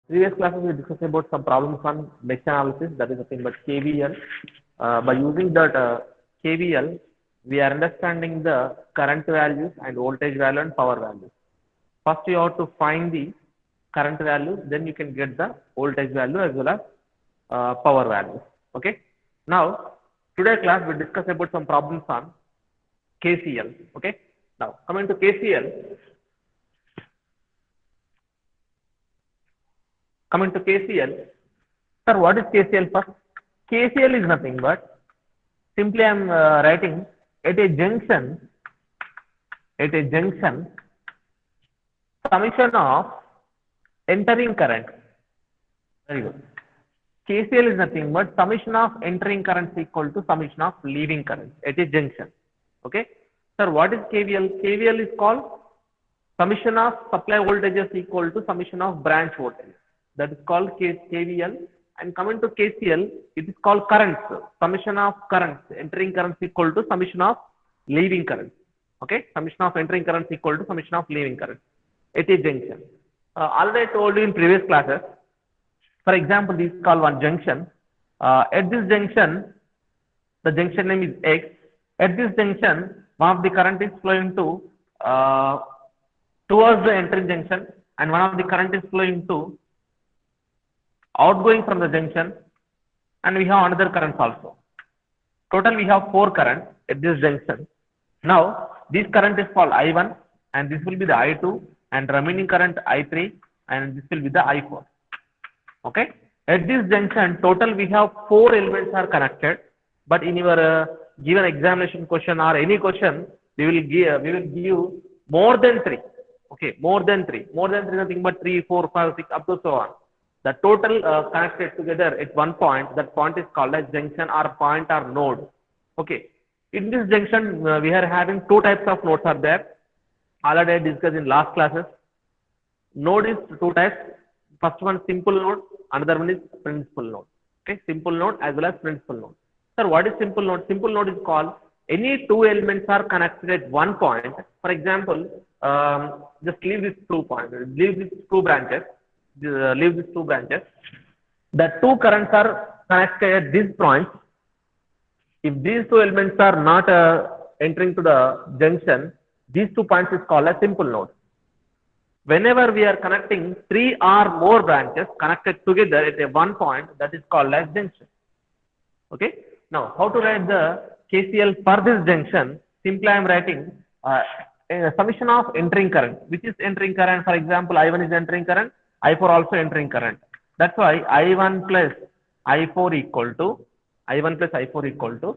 Previous classes we discussed about some problems on mesh analysis, that is nothing but KVL. By using that KVL, we are understanding the current values and voltage value and power values. First you have to find the current value, then you can get the voltage value as well as power value. Okay. Now today class we discuss about some problems on KCL. Okay. Now coming to KCL. Coming to KCL, sir, what is KCL first? KCL is nothing but simply I am writing at a junction, summation of entering current. Very good. KCL is nothing but summation of entering current is equal to summation of leaving current at a junction. Okay. Sir, what is KVL? KVL is called summation of supply voltages equal to summation of branch voltage. That is called KVL. And coming to KCL, it is called currents. Summation of currents, entering currents equal to summation of leaving current. Okay. Summation of entering currents equal to summation of leaving current at a junction. Already I told you in previous classes. For example, this is called one junction. At this junction, the junction name is X. At this junction, one of the current is flowing to towards the entering junction, and one of the current is flowing to outgoing from the junction, and we have another currents also. Total we have 4 currents at this junction. Now this current is called I1, and this will be the I2, and remaining current I3, and this will be the I4. Okay. At this junction, total we have 4 elements are connected, but in your given examination question or any question, we will give more than 3. Okay, more than 3. More than 3 nothing but 3, 4, 5, 6 up to so on. The total connected together at one point, that point is called as junction or point or node. Okay. In this junction, we are having 2 types of nodes are there. Already I discussed in last classes. Node is 2 types. First one simple node, another one is principal node. Okay, simple node as well as principal node. Sir, what is simple node? Simple node is called any 2 elements are connected at one point. For example, just leave these 2 points, leave these 2 branches. Leave these 2 branches. The 2 currents are connected at this point. If these 2 elements are not entering to the junction, these 2 points is called a simple node. Whenever we are connecting 3 or more branches connected together at a one point, that is called as junction. Okay. Now, how to write the KCL for this junction? Simply I am writing a summation of entering current. Which is entering current? For example, I1 is entering current, I4 also entering current. That's why I1 plus I4 equal to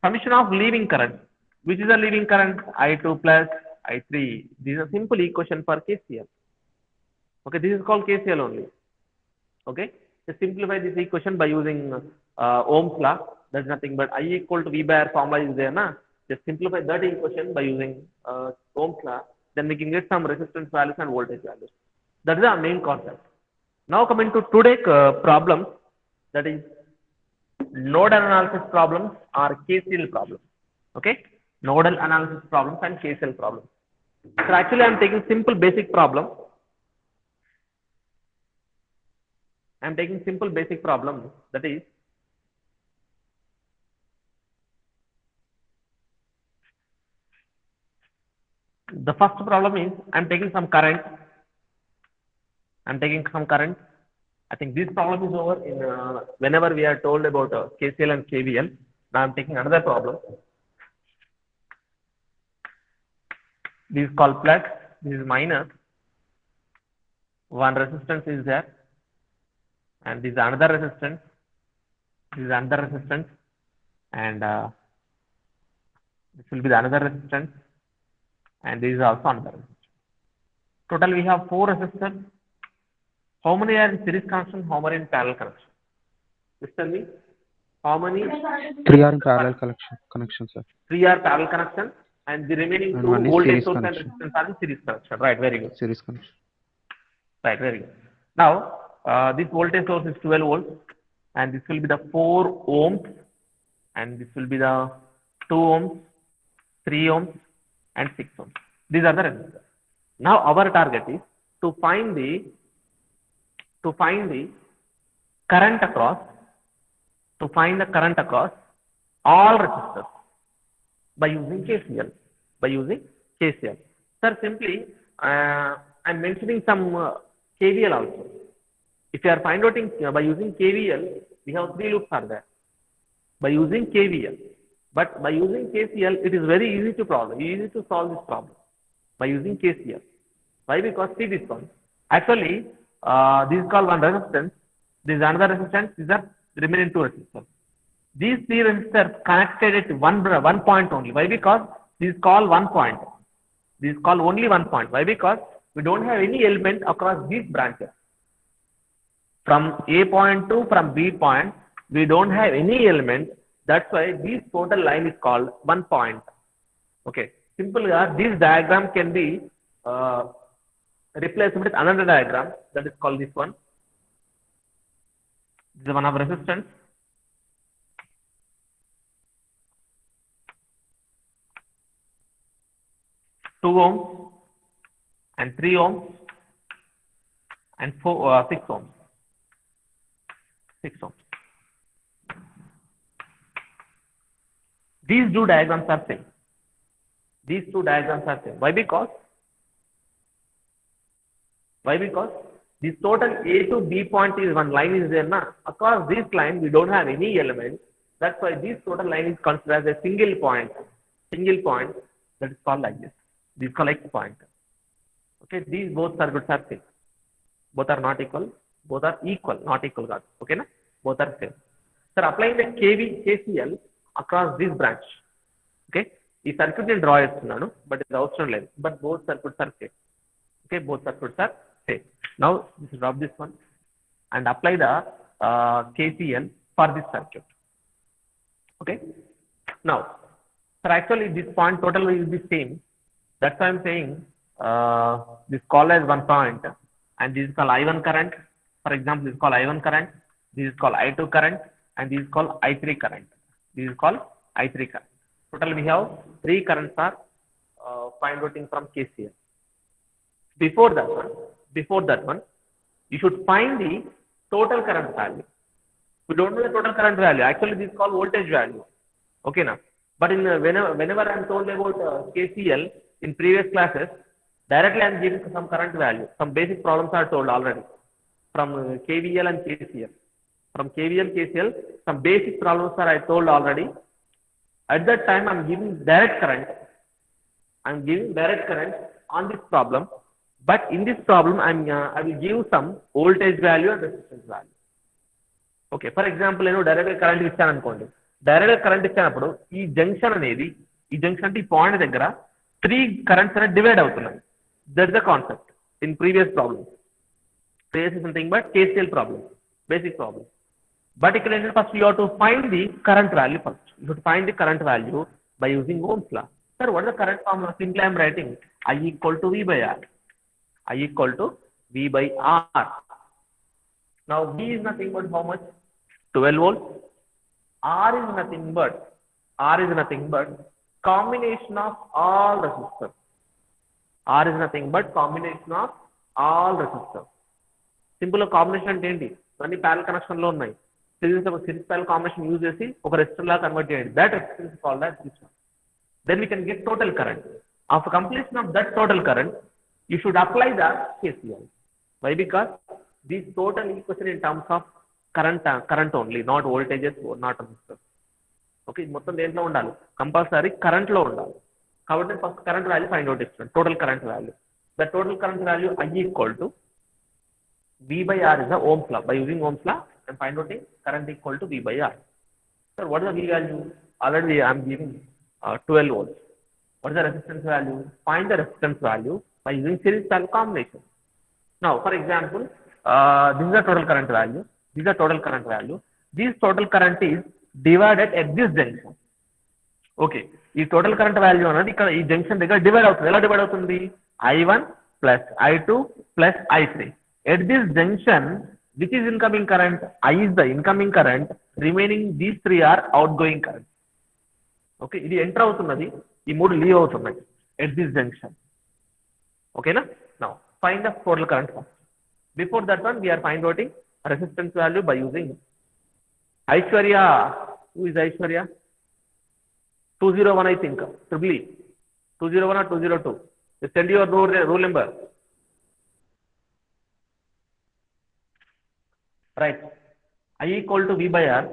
summation of leaving current. Which is a leaving current? I2 plus I3. This is a simple equation for KCL. Okay, this is called KCL only. Okay, just simplify this equation by using Ohm's law. That's nothing but I equal to V by R formula is there, na? Just simplify that equation by using Ohm's law. Then we can get some resistance values and voltage values. That is our main concept. Now coming to today's problem, that is nodal analysis problems or KCL problems. Okay, nodal analysis problems and KCL problems. So actually I am taking simple basic problem. I am taking simple basic problem, that is the first problem is I am taking some current. I think this problem is over in whenever we are told about KCL and KVL. Now I am taking another problem. This is called plus, this is minus. One resistance is there, and this is another resistance. This is another resistance, and this will be the another resistance, and this is also another resistance. Total we have 4 resistors. How many are in series connection? How many in parallel connection? Just tell me. How many? 3 are in parallel connection, sir. 3 are parallel connection, and the remaining 2 voltage source and resistance are in series connection. Right, very good. Series connection. Right, very good. Now, this voltage source is 12 volts, and this will be the 4 ohms, and this will be the 2 ohms, 3 ohms, and 6 ohms. These are the resistors. Now, our target is to find the to find the current across all resistors by using KCL. Sir, simply I'm mentioning some KVL also. If you are finding by using KVL, we have 3 loops are there. By using KVL, but by using KCL, it is very easy to solve this problem by using KCL. Why? Because see this one. Actually, this is called one resistance. This is another resistance. These are remaining 2 resistors. These 3 resistors connected at one point only. Why? Because this is called one point. This is called only one point. Why? Because we don't have any element across these branches. From A point to from B point, we don't have any element. That's why this total line is called one point. Okay. Simply, this diagram can be replaced with another diagram that is called this one. This is one of resistance. Two ohms and 3 ohms and 6 ohms. 6 ohms. These two diagrams are same. Why? Because this total A to B point is one line is there now. Across this line we don't have any element. That's why this total line is considered as a single point. That is called like this. This is called X point. Okay, these both circuits are same. Both are not equal. Both are equal, not equal. Okay, na? Both are same. Sir, applying the KCL across this branch. Okay, this circuit will draw it, but it's also length. But both circuits are same. Okay, both circuits are same. Now, just drop this one and apply the KCL for this circuit. Okay. Now, sir, actually this point total will be same. That's why I'm saying this call as one point, and this is called I1 current. For example, this is called I1 current. This is called I2 current, and this is called I3 current. Total we have 3 currents are finding from KCL. Before that one, you should find the total current value. We don't know the total current value. Actually, this is called voltage value. Okay, now. But in whenever I'm told about KCL in previous classes, directly I'm giving some current value. Some basic problems are told already from KVL and KCL. From KVL, KCL, some basic problems are I told already. At that time, I'm giving direct current. On this problem. But in this problem, I will give some voltage value and resistance value. Okay, for example, direct current ఇచ్చాను అనుకోండి. Direct current ఇచ్చినప్పుడు ఈ junction అంటే ఈ point దగ్గర 3 currents అనేది divide అవుతున్నాయి. That is the concept in previous problem. Previous is something but KCL problem, basic problem. But ఇక్కడ ఏంటంటే first you have to find the current value first. You should find the current value by using Ohm's law. Sir, what is the current formula? Simply I am writing I equal to V by R. Now V is nothing but how much? 12 volts. R is nothing but combination of all resistors. Simple combination అంటే ఏంటి? అన్ని parallel connection లో ఉన్నాయి. Series parallel combination use చేసి ఒక resistor లా convert చేయండి. That resistance is called as this one. Then we can get total current. After completion of that total current, you should apply the KCL. Why? Because this total equation in terms of current only, not voltages or not resistors. Okay, మొత్తం దేంట్లో ఉండాలి? Compulsory current లో ఉండాలి. కాబట్టి first current value find out చేస్తున్నాం. Total current value. The total current value I equal to V by R is the Ohm's law. By using Ohm's law, I am finding out current equal to V by R. Sir, what is the V value? Already I am giving 12 volts. What is the resistance value? Find the resistance value by using series parallel combination. Now, for example, this is the total current value. This total current is divided at this junction. Okay. This total current value is this junction divided I1 plus I2 plus I3. At this junction, which is incoming current? I is the incoming current. Remaining these 3 are outgoing current. Okay, ఇది enter అవుతున్నది, ఈ 3 leave అవుతున్నాయి at this junction. Okay na? Now find the total current. Before that one, we are finding resistance value by using Aishwarya. Who is Aishwarya? 201, I think. Triple E. 201 or 202. You send your rule number. Right. I equal to V by R.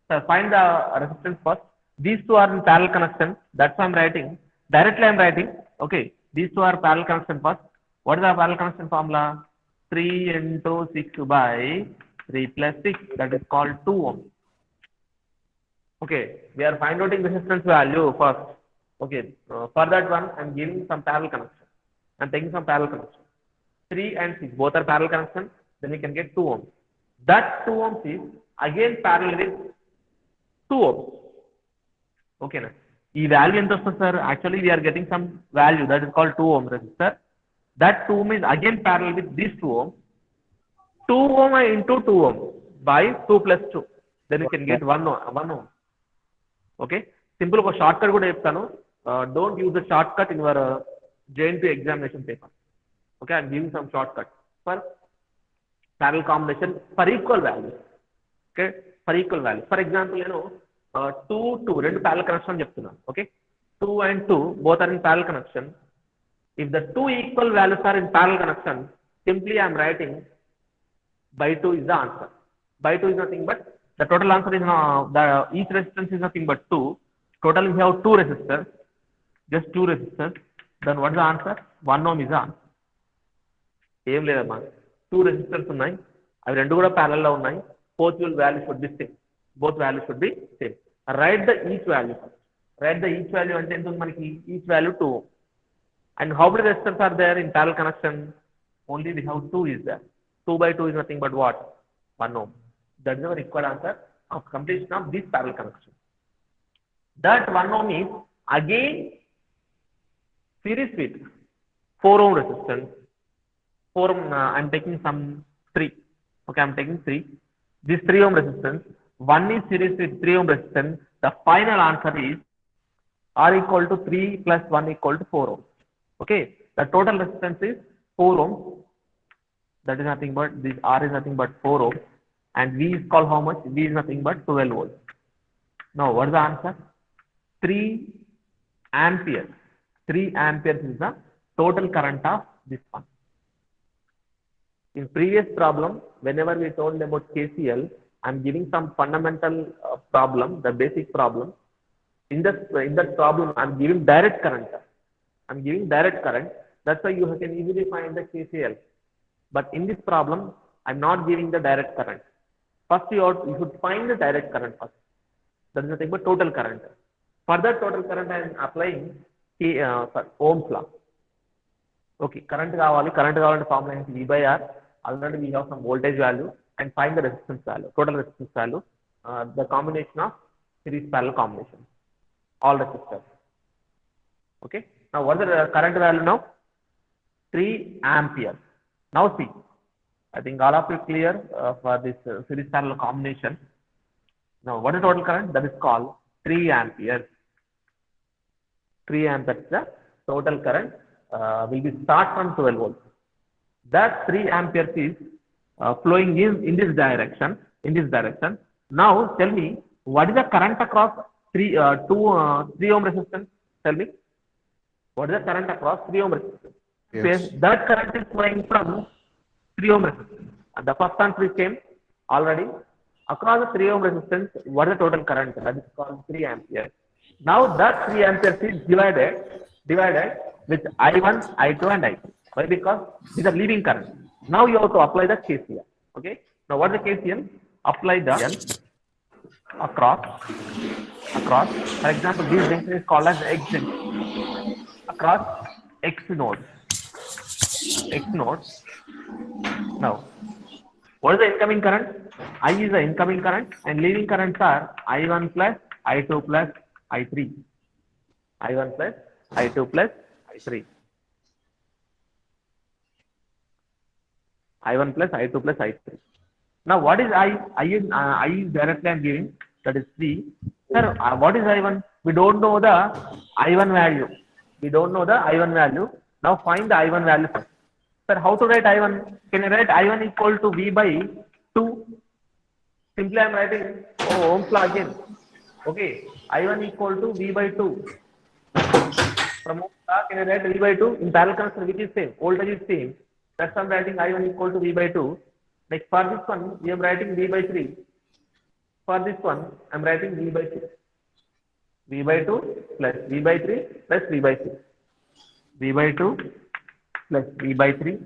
So find the resistance first. These two are in parallel connection. That's why I'm writing. Directly I'm writing. Okay. These two are parallel connection first. What is the parallel connection formula? 3 into 6 by 3 plus 6. That is called 2 ohm. Okay. We are finding resistance value first. Okay. For that one, I'm giving some parallel connection. I'm taking some parallel connection. 3 and 6. Both are parallel connection. Then we can get 2 ohm. That 2 ohms is again parallel with 2 ohms. Okay, na? This value sir, actually we are getting some value that is called 2 ohm resistor. That 2 ohm is again parallel with this 2 ohm. 2 ohm into 2 ohm by 2 plus 2. Then we can get 1 ohm. Okay. Simple shortcut kuda cheptanu. Don't use the shortcut in your JNP examination paper. Okay, I'm giving some shortcut for parallel combination for equal values. Okay, for equal values. For example, 2 రెండు parallel connection చెప్తున్నాను. Okay, 2 and 2 both are in parallel connection. If the two equal values are in parallel connection, simply I am writing by 2 is the answer. By 2 is nothing but the total answer is each resistance is nothing but 2. Total we have 2 resistors, just 2 resistors. Then what is the answer? 1 ohm is the answer. ఏం లేదమ్మా, 2 resistors ఉన్నాయి, అవి రెండు కూడా parallel లో ఉన్నాయి. Both value should be same. Both values should be same. Write the each value first. Write the each value అంటే ఎంత ఉంది మనకి? Each value 2 ohm. And how many resistors are there in parallel connection? Only we have 2 is there. 2 by 2 is nothing but what? 1 ohm. That is our required answer of completion of this parallel connection. That 1 ohm is again series with 4 ohm resistance. 4 ohm, I'm taking some 3. Okay, I'm taking 3. This 3 ohm resistance, 1 is series with 3 ohm resistance. The final answer is R equal to 3 plus 1 equal to 4 ohm. Okay, the total resistance is 4 ohm. That is nothing but this R is nothing but 4 ohm. And V is called how much? V is nothing but 12 volts. Now, what is the answer? 3 amperes. 3 amperes is the total current of this one. In previous problem, whenever we told about KCL, I am giving some fundamental problem, the basic problem. In that problem, I am giving direct current. I am giving direct current. That's why you can easily find the KCL. But in this problem, I am not giving the direct current. First, you should find the direct current first. That is nothing but total current. For that total current, I am applying Ohm's law. Okay, current kavalante formula is V by R. Already we have some voltage value and find the resistance value, total resistance value, the combination of series parallel combination, all resistors. Okay, now what is the current value now? 3 amperes. Now see, I think all of you clear for this series parallel combination. Now what is total current? That is called 3 amperes. 3 amperes is the total current. Will be start from 12 volts. That 3 amperes is flowing in this direction. Now tell me, what is the current across 3 ohm resistance? Tell me, what is the current across 3 ohm resistance? Yes. That current is flowing from 3 ohm resistance. The first answer came already. Across the 3 ohm resistance, what is the total current? That is called 3 amperes. Now that 3 amperes is divided with I1, I2 and I2. Why? Because these are leading current. Now you have to apply the KCL. Okay. Now what is the KCL? Apply the L across. For example, this junction is called as X junction. Across X nodes. Now, what is the incoming current? I is the incoming current and leading currents are I1 plus I2 plus I3. I1 plus I2 plus I3. I1 plus I2 plus I3. Now what is I? I is directly I am giving, that is 3. Sir, what is I1? We don't know the I1 value. Now find the I1 value first. Sir, how to write I1? Can I write I1 equal to V by 2? Simply I am writing Ohm's law again. Okay, I1 equal to V by 2. From Ohm's law, can I write V by 2? In parallel connection, which is same, voltage is same. That's why I am writing I1 equal to V by 2. Like for this one, we am writing V by 3. For this one, I am writing V by 6. V by 2 plus V by 3 plus V by 6. V by 2 plus V by 3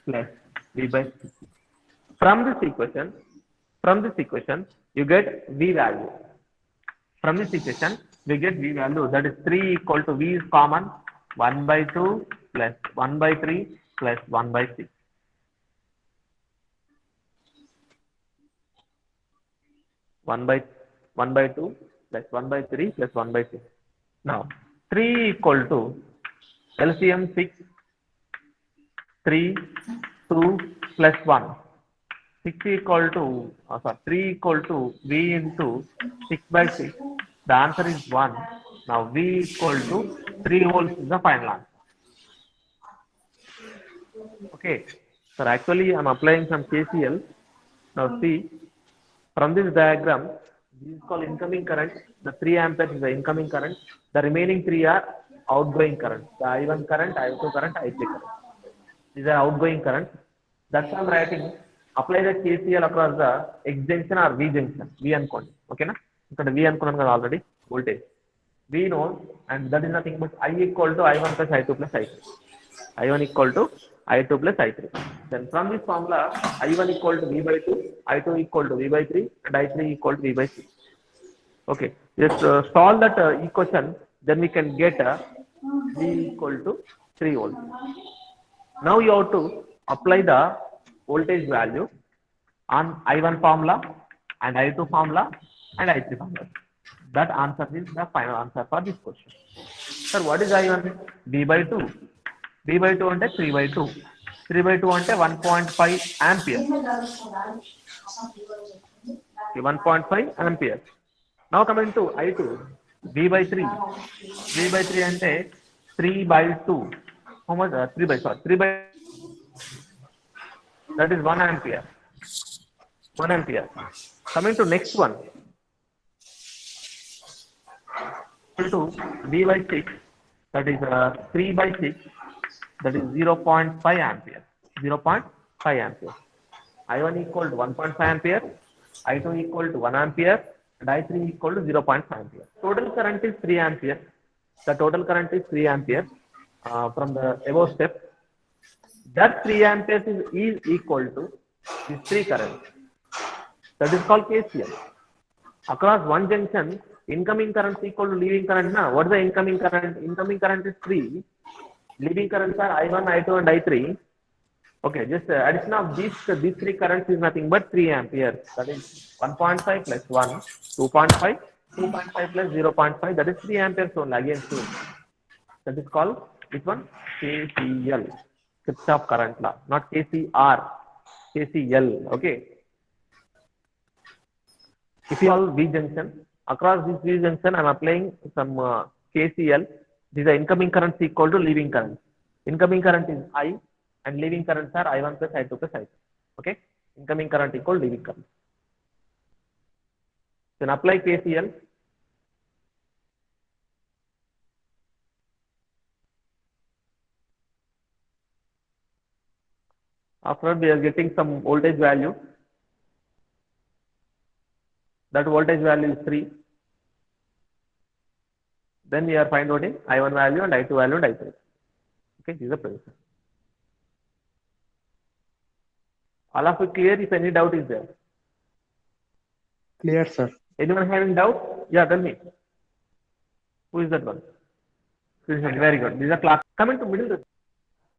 plus V by 6. From this equation, you get V value. From this equation, we get V value, that is 3 equal to V is common, 1 by 2 plus 1 by 3 plus 1 by 6. One by 2 plus 1 by 3 plus 1 by 6. Now 3 equal to LCM 6, 3, 2 plus 1. 6 equal to 3 equal to V into 6 by 6. The answer is 1. Now V equal to 3 volts is the final answer. Okay. So actually I am applying some KCL. Now see, from this diagram, this is called incoming current. The 3 amperes is the incoming current. The remaining 3 are outgoing current. The I1 current, I2 current, I3 current. These are outgoing current. That's why I am writing. Apply the KCL across the X junction or V junction. V అనుకోండి. Okay na? ఇక్కడ V అనుకున్నాను కదా already. Voltage. V knows, and that is nothing but I equal to I1 plus I2 plus I3. I1 equal to I2 plus I3. Then from this formula, I1 equal to V by 2, I2 equal to V by 3, and I3 equal to V by 6. Okay, just solve that equation, then we can get V equal to 3 volts. Now you have to apply the voltage value on I1 formula and I2 formula and I3 formula. That answer is the final answer for this question. Sir, what is I1? V by 2. V by 2 ante 3 by 2. 3 by 2 ante 1.5 ampere. Okay, 1.5 ampere. Now coming to I2, V by 3. V by 3 ante 3 by 2. How much? 3 by, that is 1 ampere. 1 ampere. Coming to next one. To V by 6, that is 3 by 6, that is 0.5 ampere. 0.5 ampere. I1 equal to 1.5 ampere, I2 equal to 1 ampere, and I3 equal to 0.5 ampere. Total current is 3 ampere. The total current is 3 ampere from the above step. That 3 amperes is equal to these 3 currents. That is called KCL. Across one junction, incoming current is equal to leaving current. Now, what is the incoming current? Incoming current is 3. Leaving currents are I1, I2, and I3. Okay, just addition of these 3 currents is nothing but 3 ampere. That is 1.5 plus 1, 2.5, 2.5 plus 0.5. That is 3 amperes only. Again, 2. That is called which one? KCL. Kirchhoff current law, not KCR. KCL. Okay. If you have V junction, across this V junction, I am applying some KCL. These are incoming currents equal to leaving current. Incoming current is I, and leaving currents are I1 plus I2 plus I3. Okay, incoming current equal to leaving current. Then apply KCL. After we are getting some voltage value. That voltage value is 3. Then we are finding I1 value and I2 value and I3. Okay, this is the position. All of it clear? If any doubt is there? Clear, sir. Anyone having doubt? Yeah, tell me. Who is that one? Very good. This is a class. Coming to middle.